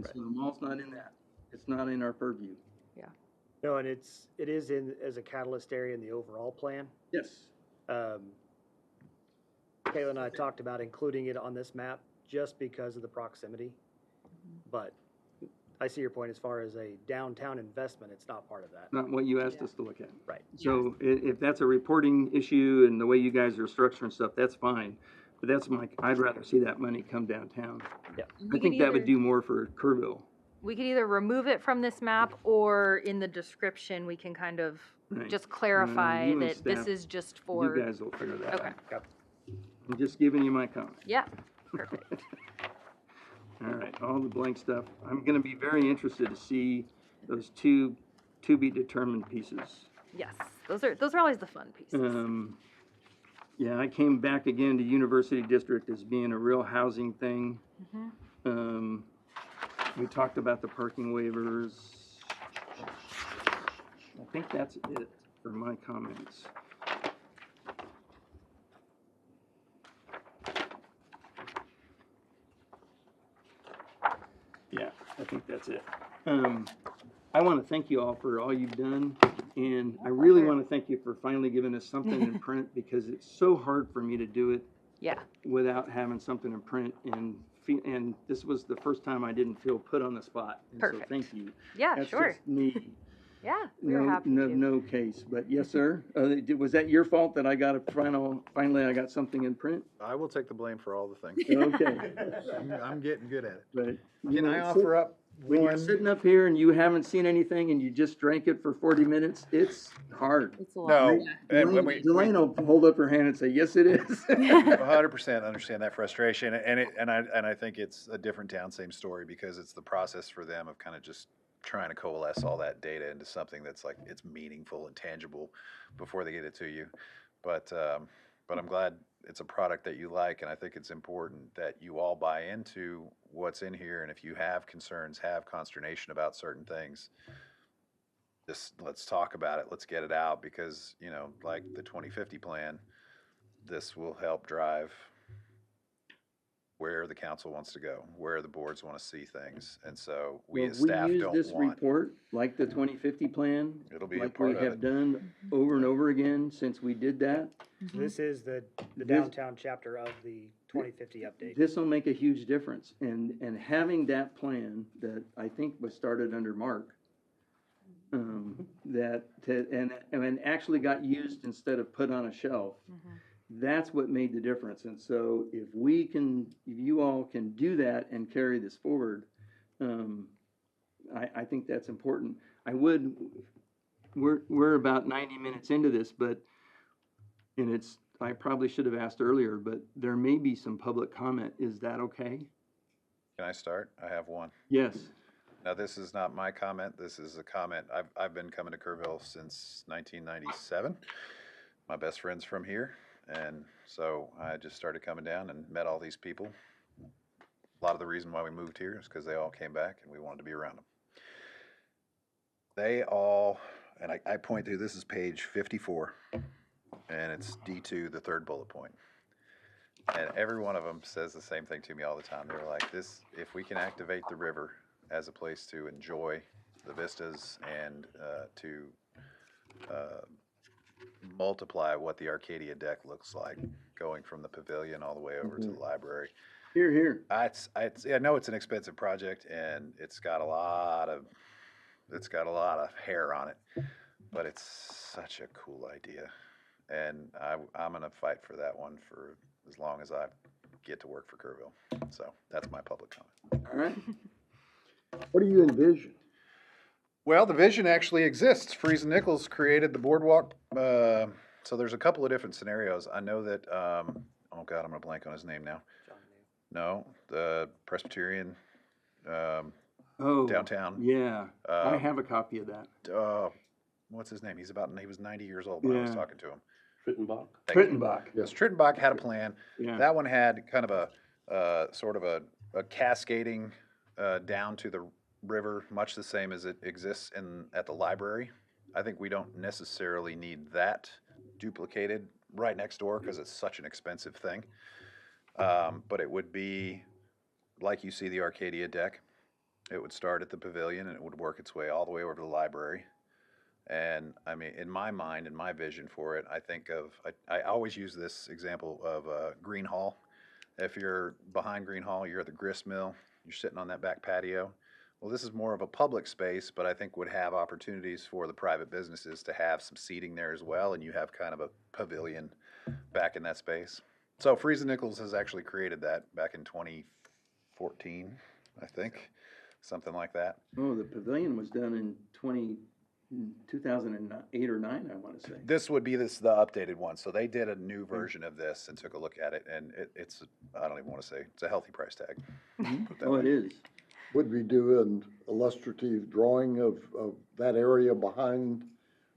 so the mall's not in that. It's not in our purview. No, and it is in, as a catalyst area in the overall plan. Yes. Kayla and I talked about including it on this map just because of the proximity. But I see your point as far as a downtown investment, it's not part of that. Not what you asked us to look at. Right. So if that's a reporting issue and the way you guys are structuring stuff, that's fine. But I'd rather see that money come downtown. Yeah. I think that would do more for Kerrville. We could either remove it from this map, or in the description, we can kind of Right. just clarify You and that this staff, is just for. You guys will figure that Okay. out. I'm just giving you my comment. Yeah, perfect. All right, all the blank stuff. I'm gonna be very interested to see those two to-be-determined pieces. Yes, those are always the fun pieces. Yeah, I came back again to University District as being a real housing thing. We talked about the parking waivers. I think that's it for my comments. Yeah, I think that's it. I want to thank you all for all you've done, and I really want to thank you for finally giving us something in print, because it's so hard for me to do it Yeah. without having something in print, and this was the first time I didn't feel put on the spot. And so Perfect. thank you. Yeah, That's sure. just me. Yeah, we're happy to. No case, but yes, sir. Was that your fault that I got finally I got something in print? I will take the blame for all the things. Okay. I'm getting good at it. But Can I offer up when you're one? sitting up here and you haven't seen anything and you just drank it for 40 minutes, it's hard. It's a lot. No, and when Delane will hold up her hand and say, yes, it is. 100% understand that frustration, and I think it's a different town, same story, because it's the process for them of kind of just trying to coalesce all that data into something that's like, it's meaningful and tangible before they get it to you. But I'm glad it's a product that you like, and I think it's important that you all buy into what's in here. And if you have concerns, have consternation about certain things, let's talk about it. Let's get it out, because, like the 2050 plan, this will help drive where the council wants to go, where the boards want to see things. And so we as staff use don't this want. report, like the 2050 plan, It'll be a like part we of have it. done over and over again since we did that. This is the This- downtown chapter of the 2050 update. This will make a huge difference, and having that plan that I think was started under Mark, and actually got used instead of put on a shelf, that's what made the difference. And so if you all can do that and carry this forward, I think that's important. We're about 90 minutes into this, I probably should have asked earlier, but there may be some public comment. Is that okay? Can I start? I have one. Yes. Now, this is not my comment. This is a comment. I've been coming to Kerrville since 1997. My best friend's from here. And so I just started coming down and met all these people. a lot of the reason why we moved here is because they all came back and we wanted to be around them. They all, and I point to, this is page 54, and it's D2, the third bullet point. And every one of them says the same thing to me all the time. They're like, this, if we can activate the river as a place to enjoy the vistas and to multiply what the Arcadia deck looks like, going from the pavilion all the way over to the library. Here, here. I know it's an expensive project and it's got a lot of hair on it, but it's such a cool idea. And I'm gonna fight for that one for as long as I get to work for Kerrville. So that's my public comment. All right. What do you envision? Well, the vision actually exists. Freeze and Nichols created the boardwalk. So there's a couple of different scenarios. I know that, oh God, I'm gonna blank on his name now. No, the Presbyterian, Oh. downtown. Yeah, I have a copy of that. What's his name? He was 90 years old when I was Yeah. talking to him. Frittenbach? Thank you. Trittenbach. Yes, Trittenbach had a plan. Yeah. That one had kind of a sort of a cascading down to the river, much the same as it exists at the library. I think we don't necessarily need that duplicated right next door because it's such an expensive thing. But it would be like you see the Arcadia deck. It would start at the pavilion and it would work its way all the way over to the library. And I mean, in my mind and my vision for it, I always use this example of Green Hall. If you're behind Green Hall, you're at the grist mill, you're sitting on that back patio. Well, this is more of a public space, but I think would have opportunities for the private businesses to have some seating there as well, and you have kind of a pavilion back in that space. So Freeze and Nichols has actually created that back in 2014, I think, something like that. Oh, the pavilion was done in 2008 or 9, I want to say. This would be the updated one. So they did a new version of this and took a look at it, and it's, I don't even want to say, it's a healthy price tag. Put that Oh, way. it is. Would we do an illustrative drawing of that area behind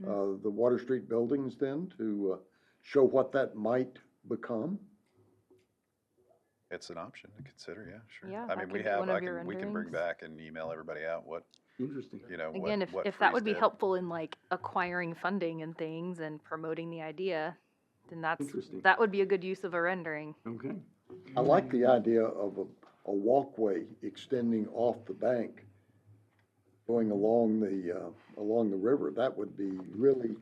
the Water Street buildings then to show what that might become? It's an option to consider, yeah, sure. Yeah, I that mean, could be one of your we can bring renderings. back and email everybody out what, Interesting. you know, Again, what if that Freeze would be did. helpful in like acquiring funding and things and promoting the idea, then Interesting. that would be a good use of a rendering. Okay. I like the idea of a walkway extending off the bank, going along the river. That would be really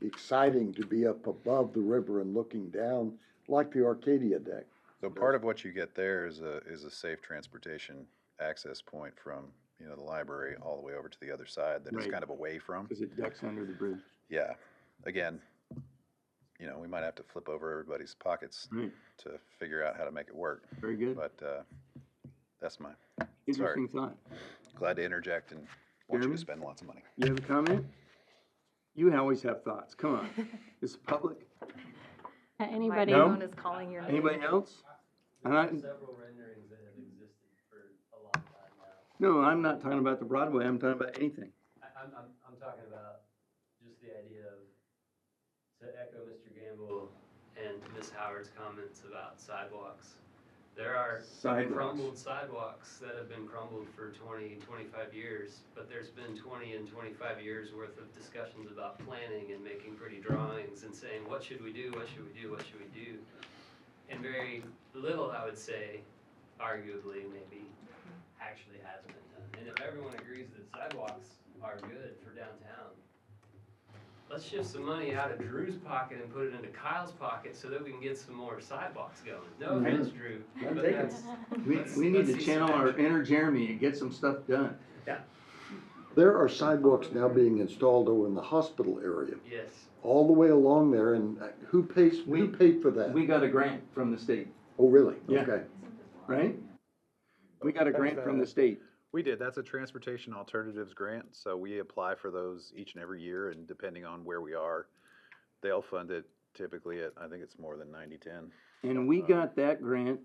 exciting to be up above the river and looking down like the Arcadia deck. So part of what you get there is a safe transportation access point from, you know, the library all the way over to the other side that is Right. kind of away from. Because it ducks under the bridge. Yeah, again, you know, we might have to flip over everybody's pockets Right. to figure out how to make it work, Very good. but that's my, Interesting thought. glad to interject and want you Jeremy? to spend lots of money. You have a comment? You always have thoughts. Come on. This is public. Anybody? No? Microphone is calling your name. Anybody else? And Several renderings that have existed for a long time now. no, I'm not talking about the Broadway. I'm talking about anything. I'm talking about just the idea of, to echo Mr. Gamble and Ms. Howard's comments about sidewalks. There are Sidewalks. crumbled sidewalks that have been crumbled for 20, 25 years, but there's been 20 and 25 years worth of discussions about planning and making pretty drawings and saying, what should we do, what should we do, what should we do? And very little, I would say, arguably, maybe, actually has been done. And if everyone agrees that sidewalks are good for downtown, let's shift some money out of Drew's pocket and put it into Kyle's pocket so that we can get some more sidewalks going. No Right. offense, Drew, I'll but take it. that's, We need let's to see channel some our action. inner Jeremy and get some stuff done. Yeah, There are sidewalks now being installed over in the hospital area, yes. all the way along there, and who paid for that? We got a grant from the state, Oh, really? Yeah. Okay. right? We got a grant from the state. We did. That's a transportation alternatives grant. So we apply for those each and every year, and depending on where we are, they'll fund it typically at, I think it's more than 90-10. And we got that grant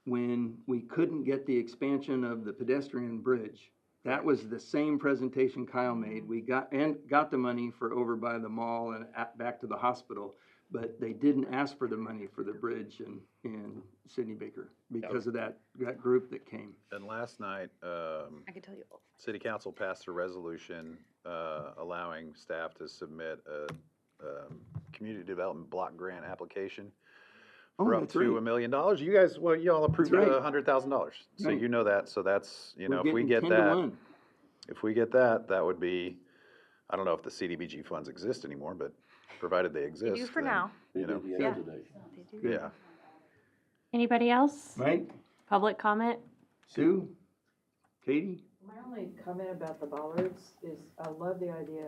when we couldn't get the expansion of the pedestrian bridge. That was the same presentation Kyle made. We got the money for over by the mall and back to the hospital. but they didn't ask for the money for the bridge in Sidney Baker because of that group that came. And last night, I can tell you. City Council passed a resolution allowing staff to submit a community development block grant application Oh, for up that's to right. $1 million. You guys, well, y'all approved That's right. $100,000. So Right. you know that, so that's, you know, We're if we getting get 10 to that, 1. if we get that, that would be, I don't know if the CDBG funds exist anymore, but provided they They exist. do for then, now. They You know, did Yeah. yesterday. They do. yeah. Anybody else? Right? Public comment? Sue? Katie? My only comment about the bollards is I love the idea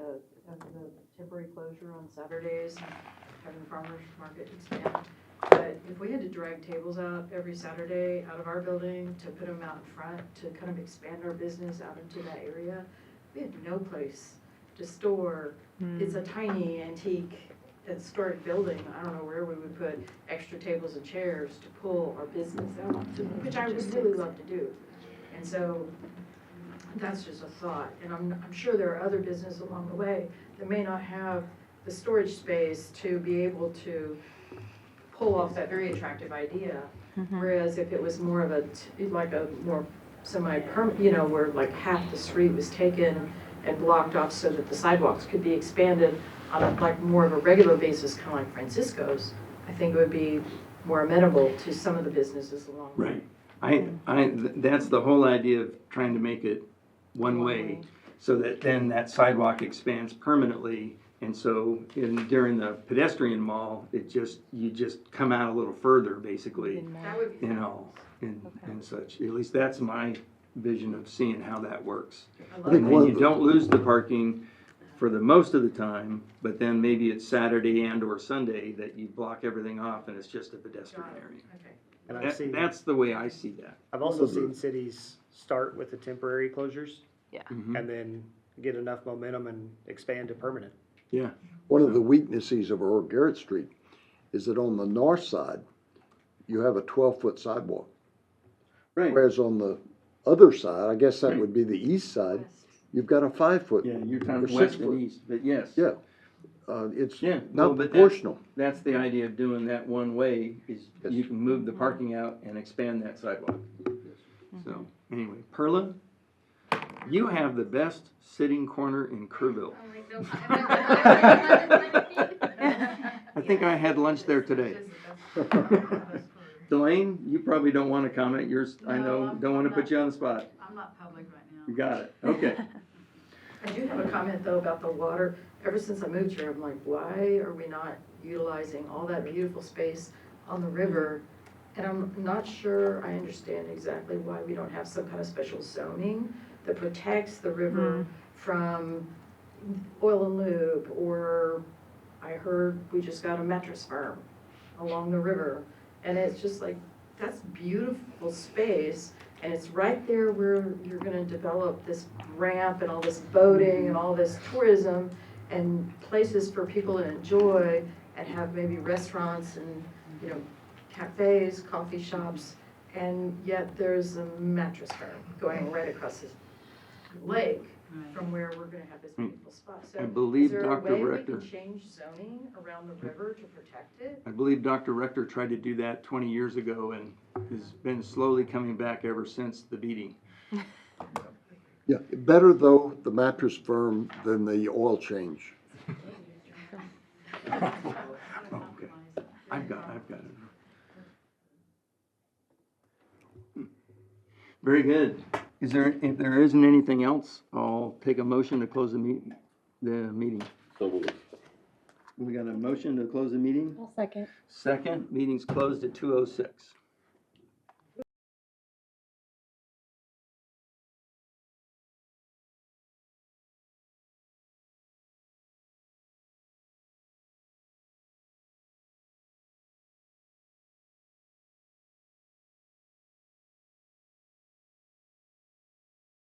of the temporary closure on Saturdays and having the farmers market expand. But if we had to drag tables out every Saturday out of our building to put them out in front to kind of expand our business out into that area, we had no place to store. It's a tiny antique historic building. I don't know where we would put extra tables and chairs to pull our business out, which I would really love to do. And so that's just a thought. And I'm sure there are other businesses along the way that may not have the storage space to be able to pull off that very attractive idea. Whereas if it was more of like a more semi-permanent, you know, where like half the street was taken and blocked off so that the sidewalks could be expanded on a, like more of a regular basis, kind of like Francisco's, I think it would be more amenable to some of the businesses along the way. Right. That's the whole idea of trying to make it one way, so that then that sidewalk expands permanently. And so during the pedestrian mall, you just come out a little further, basically, That would be and such. At least that's my vision of seeing how that works. I I love think that. one And of you don't lose the parking for the most of the time, but then maybe it's Saturday and or Sunday that you block everything off and it's just a pedestrian area. Okay. And I've seen, That's the way I see that. I've also seen cities start with the temporary closures Mhm. and then get enough momentum and expand to permanent. Yeah. One of the weaknesses of Earl Garrett Street is that on the north side, you have a 12-foot sidewalk. Right. Whereas on the other side, I guess that would be the east side, you've got a 5-foot. Yeah, you're or talking 6 west foot. and east, but yes. Yeah, it's Yeah, no, not but proportional. That's the idea of doing that one way, is Yes. you can move the parking out and expand that sidewalk. So, anyway, Perla, you have the best sitting corner in Kerrville. I think I had lunch there today. Delane, you probably don't want to comment, yours, I know, don't want to put you on the spot. I'm not public right now. You got it, okay. I do have a comment though about the water. Ever since I moved here, I'm like, why are we not utilizing all that beautiful space on the river? And I'm not sure I understand exactly why we don't have some kind of special zoning that protects the river from oil and lube, or I heard we just got a mattress firm along the river. And it's just like, that's beautiful space, and it's right there where you're gonna develop this ramp and all this boating and all this tourism and places for people to enjoy and have maybe restaurants and, you know, cafes, coffee shops, and yet there's a mattress firm going right across this lake from where we're gonna have this beautiful spot. So I believe is there a Dr. way we Rector- can change zoning around the river to protect it? I believe Dr. Rector tried to do that 20 years ago and has been slowly coming back ever since the beating. Yeah, better though, the mattress firm than the oil change. Okay, I've got it. Very good. If there isn't anything else, I'll take a motion to close the meeting. So moved. We got a motion to close the meeting? I'll second. Second, meeting's closed at 2:06.